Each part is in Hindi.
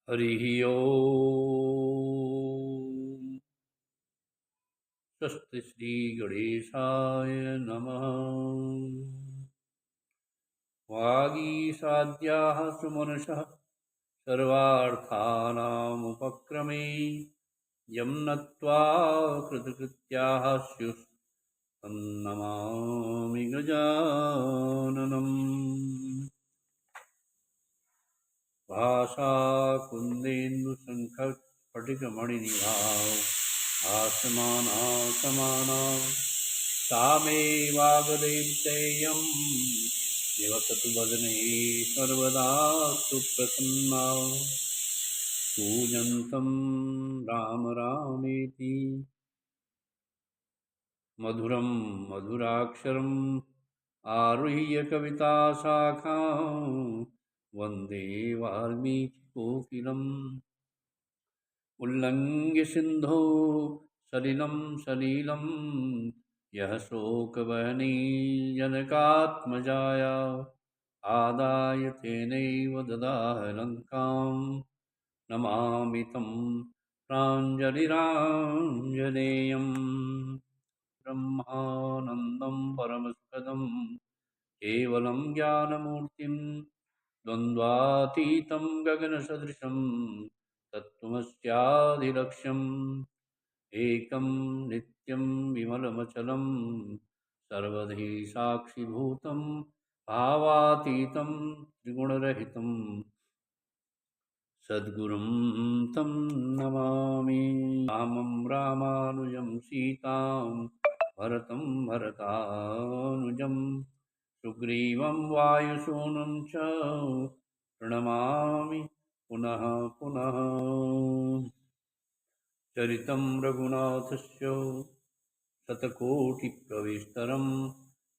हरिः ओम्। स्वस्ति श्रीगणेशाय नमः। वागीशाद्याः सुमनसः सर्वार्थानामुपक्रमे यं नत्वा कृतकृत्याः स्युः तन्नमामि गजाननम्। भाषाकुन्देन्दुशङ्खस्फटिकमणिनिभा भासमानासमाना सा मे वागदेवतेयं निवसतु वदने सर्वदा सुप्रसन्ना। कूजन्तं राम रामेति मधुरं मधुराक्षरम् आरुह्य कविताशाखां वन्दे वाल्मीकिकोकिलम्। उल्लङ्घ्य सिन्धो सलिलं सलीलं यः शोकवहनी जनकात्मजाया आदाय तेनैव ददाह लङ्कां नमामि तं प्राञ्जलिराञ्जनेयम्। ब्रह्मानन्दं परमसुखदं केवलं ज्ञानमूर्तिं द्वन्द्वातीतं गगनसदृशं तत्त्वमस्यादिलक्ष्यम् एकं नित्यं विमलमचलं सर्वधी साक्षिभूतं भावातीतं त्रिगुणरहितं सद्गुरुं तं नमामि। रामं रामानुजं सीतां भरतं भरतानुजं सुग्रीवं वायुसूनं च प्रणमामि पुनः पुनः। चरितं रघुनाथस्य शतकोटिप्रविस्तरम्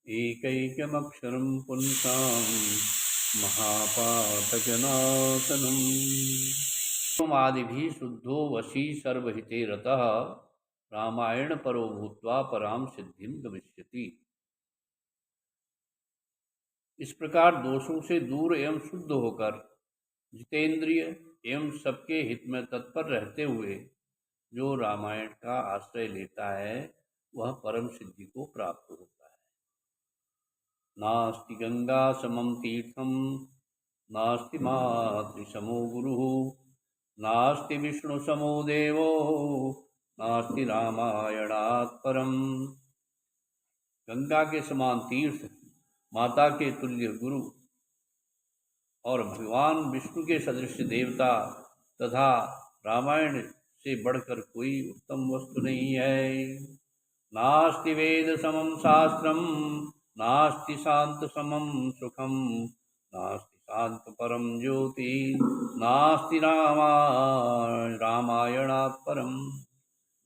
एकैकमक्षरं पुंसां महापातकनाशनम्। आदिभिः शुद्धो वशी सर्वहिते रतः रामायण परो भूत्वा परां सिद्धिं गमिष्यति। इस प्रकार दोषों से दूर एवं शुद्ध होकर जितेंद्रिय एवं सबके हित में तत्पर रहते हुए जो रामायण का आश्रय लेता है वह परम सिद्धि को प्राप्त होता है। नास्ति गंगा समम तीर्थम नास्ति मातृसमो गुरुः नास्ति विष्णु समो देवो नास्ति रामायणात् परम। गंगा के समान तीर्थ, माता के तुल्य गुरु और भगवान विष्णु के सदृश देवता तथा रामायण से बढ़कर कोई उत्तम वस्तु नहीं है। नास्ति वेद समम शास्त्रम नास्ति शांत समम सुखम नास्ति शांत परम ज्योति नास्ति रामायणात् परम।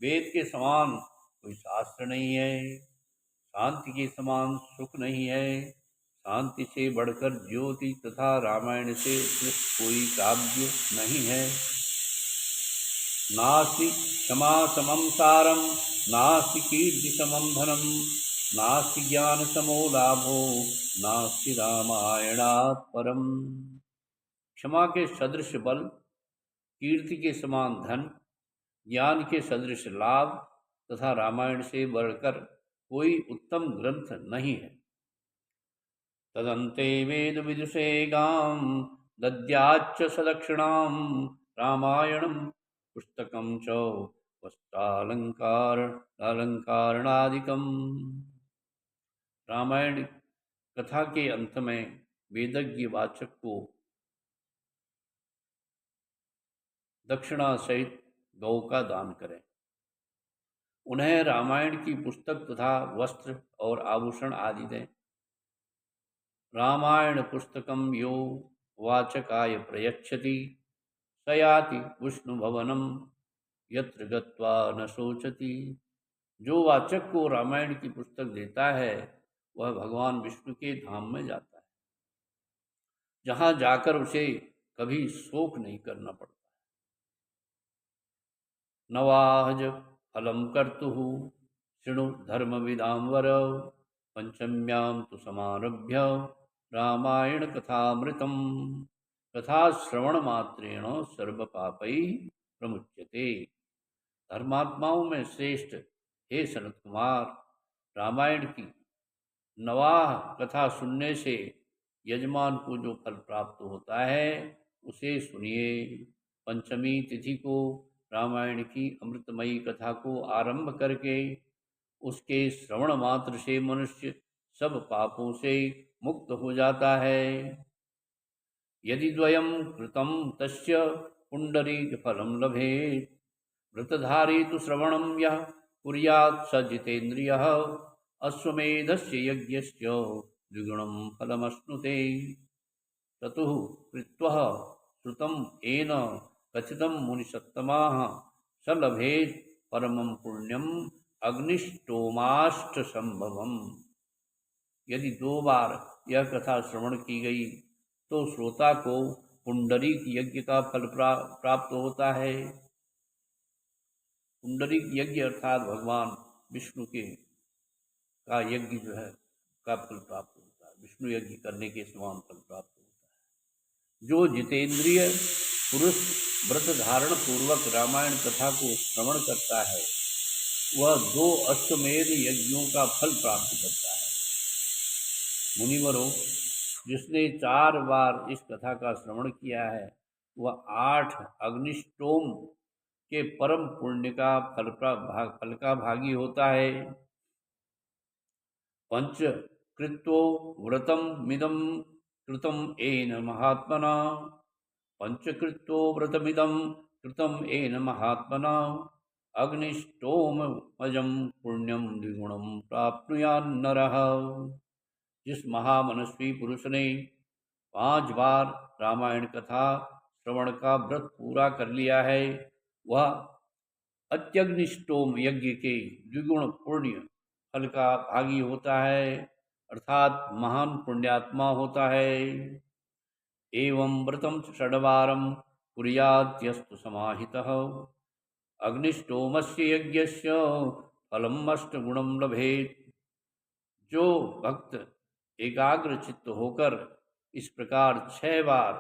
वेद के समान कोई शास्त्र नहीं है, शांति के समान सुख नहीं है, शांति से बढ़कर ज्योति तथा रामायण से उत्कृष्ट कोई काव्य नहीं है। नास्ति क्षमा समम सारम नास्ति कीर्ति समम धनम नास्ति ज्ञान समो लाभो नास्ति रामायणात् परम। क्षमा के सदृश बल, कीर्ति के समान धन, ज्ञान के सदृश लाभ तथा रामायण से बढ़कर कोई उत्तम ग्रंथ नहीं है। तदन्ते वेद विदुषे गां दद्याच्च सदक्षिणां रामायणं पुस्तकं च वस्त्रालंकारणादिकम्। रामायण कथा के अंत में वेदज्ञ वाचक को दक्षिणा सहित गौ का दान करें। उन्हें रामायण की पुस्तक तथा वस्त्र और आभूषण आदि दें। रामायण पुस्तकं यो वाचकाय प्रयच्छति स याति विष्णु भवनम यत्र गत्वा न शोचति। जो वाचक को रामायण की पुस्तक देता है वह भगवान विष्णु के धाम में जाता है, जहाँ जाकर उसे कभी शोक नहीं करना पड़ता। नवाहज फलम कर्तुः शृणु धर्म विदाम्बर पंचम्यां तु समारभ्य रामायण कथामृतम्। कथा श्रवण मात्रेण सर्व पापै प्रमुच्यते। धर्मात्माओं में श्रेष्ठ हे सनत कुमार, रामायण की नवाह कथा सुनने से यजमान को जो फल प्राप्त होता है उसे सुनिए। पंचमी तिथि को रामायण की अमृतमयी कथा को आरंभ करके उसके श्रवण मात्र से मनुष्य सब पापों से मुक्त हो जाता है। यदि द्वयं कृतं तस्य पुण्डरीकफलं लभेत्। व्रतधारी तु श्रवणं यः कुर्यात् स जितेन्द्रियः। अश्वमेधस्य यज्ञस्य द्विगुणं फलमश्नुते। क्रतुः कृत्वः श्रुतं येन कथितं मुनिसत्तमाः स लभेत् परमं पुण्यम् अग्निष्टोमाष्टसंभवम्। यदि 2 बार यह कथा श्रवण की गई तो श्रोता को पुंडरीक यज्ञ का फल प्राप्त होता है। पुंडरीक यज्ञ अर्थात भगवान विष्णु के का यज्ञ जो है का फल प्राप्त होता है। विष्णु यज्ञ करने के समान फल प्राप्त होता है। जो जितेंद्रिय पुरुष व्रत धारण पूर्वक रामायण कथा को श्रवण करता है वह 2 अश्वमेध यज्ञों का फल प्राप्त करता है। मुनिवरों, जिसने 4 बार इस कथा का श्रवण किया है वह 8 अग्निष्टोम के परम पुण्य का फल का भागी होता है। पंच कृत्वो व्रतम मिदम कृतम एन महात्मना। पंचकृत्वो व्रतमिदम कृतम एन महात्मना। अग्निष्टोम अजम पुण्यम द्विगुणम प्राप्नुयान्नरः। जिस महामनस्वी पुरुष ने 5 बार रामायण कथा श्रवण का व्रत पूरा कर लिया है वह अत्यग्निष्टोम यज्ञ के द्विगुण पुण्य फल का भागी होता है अर्थात महान पुण्यात्मा होता है। एवं व्रतम षड्वारं कुर्यात्यस्तु समाहितः। अग्निष्टोमस्य यज्ञस्य फलम् अष्टगुणं लभेत्। जो भक्त एकाग्र चित्त होकर इस प्रकार 6 बार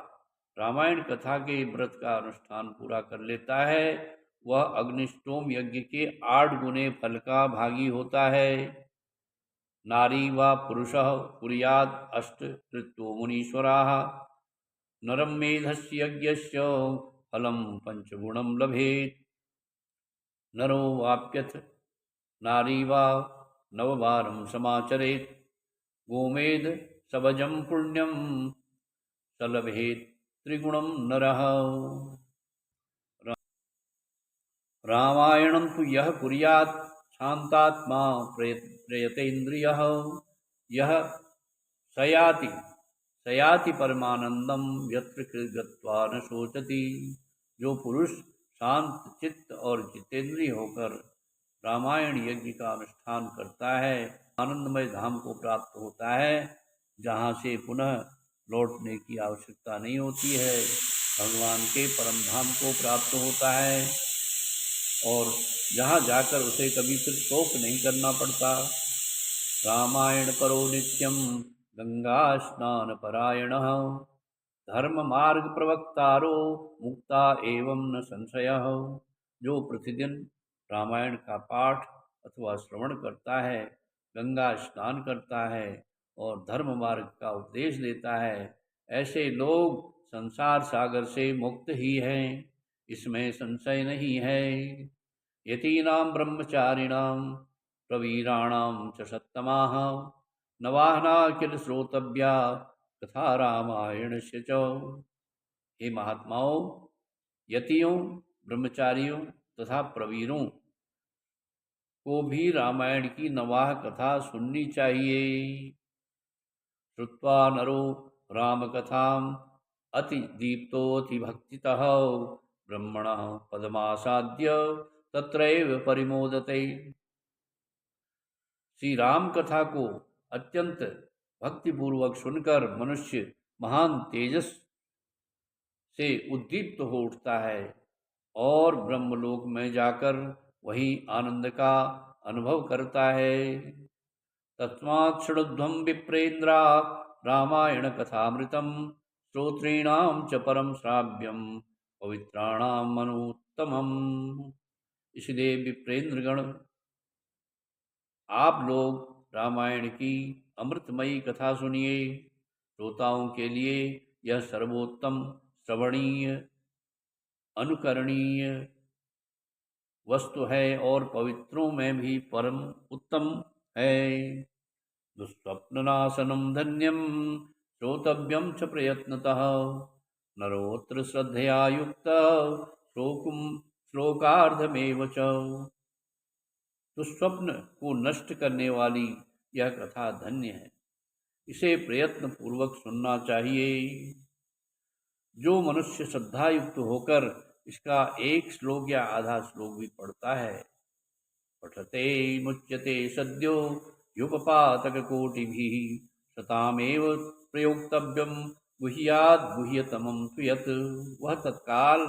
रामायण कथा के व्रत का अनुष्ठान पूरा कर लेता है वह अग्निष्टोम यज्ञ के 8 गुने फल का भागी होता है। नारी व पुरुषः कुर्यात् अष्टकृत्वो मुनीश्वराः। नरं मेधस्य यज्ञस्य फलं 5 गुणं लभेत्। नरो वाप्यथ नारी वा 9 बारं समाचरेत्। गोमेध सबजम पुण्यम सलभेत त्रिगुणम नरः। रामायणं तु यः कुर्यात् शान्तात्मा प्रयतेन्द्रियः। यः सयाति परमानंदम यत्र गत्वा न शोचति। जो पुरुष शांत चित्त और जितेंद्रिय होकर रामायण यज्ञ का अनुष्ठान करता है आनंदमय धाम को प्राप्त होता है जहाँ से पुनः लौटने की आवश्यकता नहीं होती है। भगवान के परम धाम को प्राप्त होता है और जहाँ जाकर उसे कभी फिर शोक नहीं करना पड़ता। रामायण परो नित्यम गंगा स्नान परायणः। धर्म मार्ग प्रवक्तारो मुक्ता एवं न संशयः। जो प्रतिदिन रामायण का पाठ अथवा श्रवण करता है, गंगा स्नान करता है और धर्म मार्ग का उपदेश देता है, ऐसे लोग संसार सागर से मुक्त ही हैं, इसमें संशय नहीं है। यतीनां ब्रह्मचारिणां प्रवीराणां च सत्तमाः नवाहना किल श्रोतव्या कथा रामायणस्य च। हे महात्माओं, यतियों, ब्रह्मचारियों तथा प्रवीरों को भी रामायण की नवाह कथा सुननी चाहिए। श्रुत्वा नरो राम कथाम अति दीप्तोति भक्तितः ब्रह्मणः पदमासाद्य तत्रैव परिमोदते। श्री राम कथा को अत्यंत भक्तिपूर्वक सुनकर मनुष्य महान तेजस से उद्दीप्त हो उठता है और ब्रह्मलोक में जाकर वही आनंद का अनुभव करता है। तस्मात् शृण्वध्वं विप्रेन्द्रा रामायण कथामृतम् श्रोत्रीणां च परम श्राव्यम पवित्राणां मनोत्तमम्। इसलिए विप्रेंद्रगण, आप लोग रामायण की अमृतमयी कथा सुनिए। श्रोताओं के लिए यह सर्वोत्तम, श्रवणीय, अनुकरणीय वस्तु है और पवित्रों में भी परम उत्तम है। दुःस्वप्ननाशनं धन्यं श्रोतव्यं च प्रयत्नतः। नरोऽत्र श्रद्धया युक्तः श्लोकार्धमेव च। दुःस्वप्न को नष्ट करने वाली यह कथा धन्य है, इसे प्रयत्न पूर्वक सुनना चाहिए। जो मनुष्य श्रद्धायुक्त होकर इसका एक श्लोक या आधा श्लोक भी पढ़ता है, पठते मुच्यते सद्यो युपपातककोटिभिः शतामेव प्रयोक्तव्यं गुह्याद् गुह्यतमं तु यत्। वह तत्काल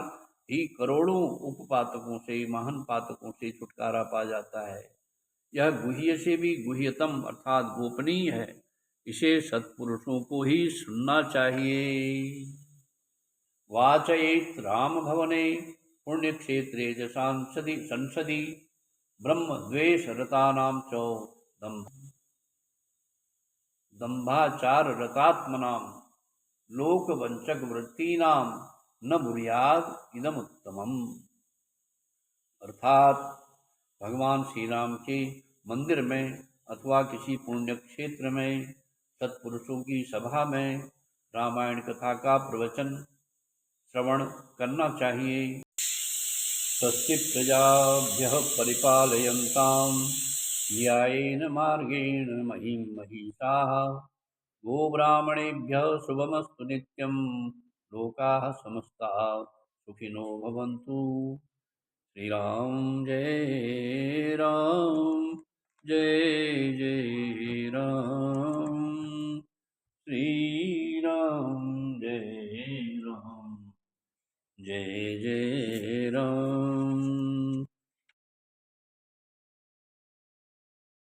ही करोड़ों उपपातकों से, महान पातकों से छुटकारा पा जाता है। यह गुह्य से भी गुह्यतम अर्थात गोपनीय है, इसे सत्पुरुषों को ही सुनना चाहिए। वाचयेत् राम भवने पुण्यक्षेत्रे च संसदि ब्रह्मद्वेषरतानां च दम्भाचाररतात्मनां लोकवंचकवृत्तीनां न बुर्याद इदमुत्तमम्। अर्थात भगवान श्री राम के मंदिर में अथवा किसी पुण्य क्षेत्र में सत्पुरुषों की सभा में रामायण कथा का प्रवचन श्रवण करना चाहिए। स्वस्ति प्रजाभ्यः परिपालयन्तां न्यायेन मार्गेण महीं महिषाः। गोब्राह्मणेभ्यः शुभमस्तु नित्यं। लोकाः समस्ताः सुखिनो भवन्तु। श्री राम जय राम, जय जय राम। श्री राम जय राम, जय जय राम।